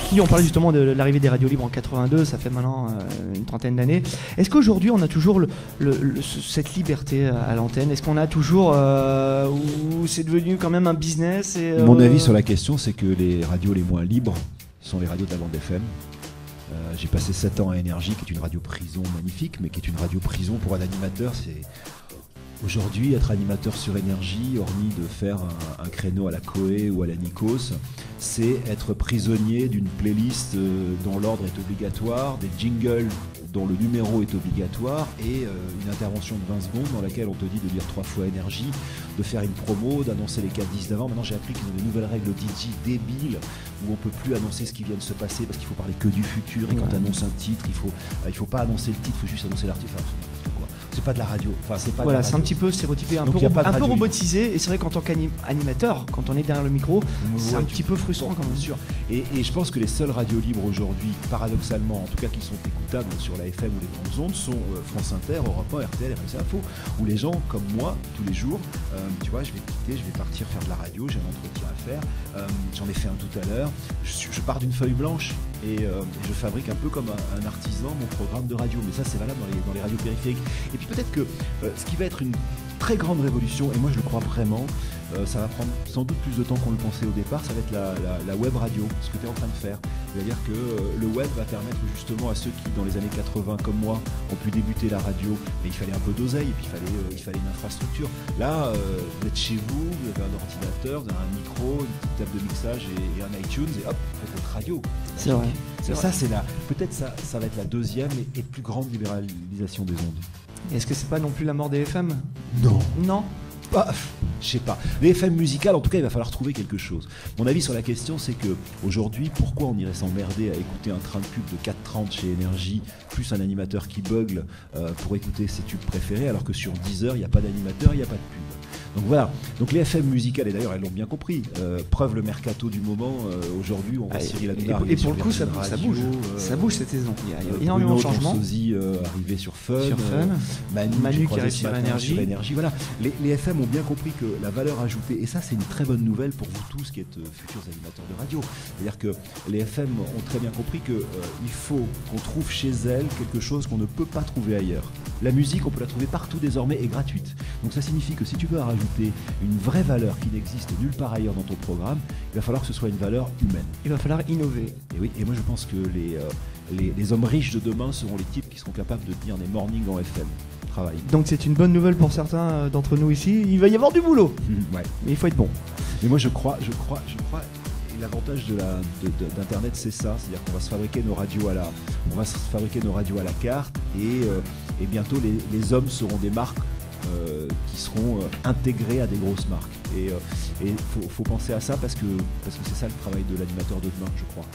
qui, on parlait justement de l'arrivée des radios libres en 82, ça fait maintenant une trentaine d'années. Est-ce qu'aujourd'hui on a toujours cette liberté à l'antenne? Est-ce qu'on a toujours, ou c'est devenu quand même un business Mon avis sur la question, c'est que les radios les moins libres sont les radios de la bande FM. J'ai passé 7 ans à Énergie, qui est une radio prison magnifique, mais qui est une radio prison pour un animateur. C'est aujourd'hui être animateur sur Énergie, hormis de faire un créneau à la Coé ou à la Nikos, c'est être prisonnier d'une playlist dont l'ordre est obligatoire, des jingles dont le numéro est obligatoire et une intervention de 20 secondes dans laquelle on te dit de dire 3 fois Énergie, de faire une promo, d'annoncer les 4 disques d'avant. Maintenant j'ai appris qu'ils ont des nouvelles règles DJ débiles où on peut plus annoncer ce qui vient de se passer parce qu'il faut parler que du futur et quand tu annonces un titre, il faut pas annoncer le titre, il faut juste annoncer l'artiste. Enfin, c'est pas de la radio. Enfin, c'est pas voilà, c'est un petit peu stéréotypé, un peu robotisé. Et c'est vrai qu'en tant qu'animateur, quand on est derrière le micro, c'est un petit peu frustrant quand même. Sûr. Et je pense que les seules radios libres aujourd'hui, paradoxalement, en tout cas qui sont écoutables sur la FM ou les grandes ondes, sont France Inter, Europe 1, RTL, RMC Info, où les gens comme moi, tous les jours, tu vois, je vais quitter, je vais partir faire de la radio, j'ai un entretien à faire, j'en ai fait un tout à l'heure, je pars d'une feuille blanche et je fabrique un peu comme un artisan mon programme de radio, mais ça c'est valable dans les radios périphériques. Et puis peut-être que ce qui va être une très grande révolution, et moi je le crois vraiment, ça va prendre sans doute plus de temps qu'on le pensait au départ, ça va être la web radio, ce que tu es en train de faire. C'est-à-dire que le web va permettre justement à ceux qui, dans les années 80 comme moi, ont pu débuter la radio, mais il fallait un peu d'oseille, et puis il fallait une infrastructure. Là, vous êtes chez vous, vous avez un ordinateur, vous avez un micro, une petite table de mixage et un iTunes, et hop, vous faites votre radio. C'est vrai. Ça, c'est peut-être ça va être la deuxième et plus grande libéralisation des ondes. Est-ce que c'est pas non plus la mort des FM? Non. Je sais pas. Les FM musicales, en tout cas, il va falloir trouver quelque chose. Mon avis sur la question, c'est que aujourd'hui, pourquoi on irait s'emmerder à écouter un train de pub de 4h30 chez Énergie, plus un animateur qui bugle pour écouter ses tubes préférés, alors que sur Deezer, il n'y a pas d'animateur, il n'y a pas de pub. Donc voilà, donc les FM musicales, et d'ailleurs elles l'ont bien compris, preuve le mercato du moment, aujourd'hui on voit Cyril Hanouna et pour le coup ça bouge cette saison, il y a énormément de changements. Sosie arrivé sur Fun, Manu qui arrive sur Énergie. Voilà, les FM ont bien compris que la valeur ajoutée, et ça c'est une très bonne nouvelle pour vous tous qui êtes futurs animateurs de radio, c'est-à-dire que les FM ont très bien compris qu'il faut qu'on trouve chez elles quelque chose qu'on ne peut pas trouver ailleurs. La musique on peut la trouver partout désormais et gratuite, donc ça signifie que si tu veux rajouter une vraie valeur qui n'existe nulle part ailleurs dans ton programme, il va falloir que ce soit une valeur humaine. Il va falloir innover. Et oui, et moi je pense que les hommes riches de demain seront les types qui seront capables de tenir des mornings en FM. Travail. Donc c'est une bonne nouvelle pour certains d'entre nous ici. Il va y avoir du boulot. Ouais. Mais il faut être bon. Mais moi je crois. Et l'avantage d'Internet, c'est ça, c'est-à-dire qu'on va se fabriquer nos radios à la carte, et bientôt les hommes seront des marques qui seront intégrés à des grosses marques. Et faut penser à ça parce que c'est ça le travail de l'animateur de demain, je crois.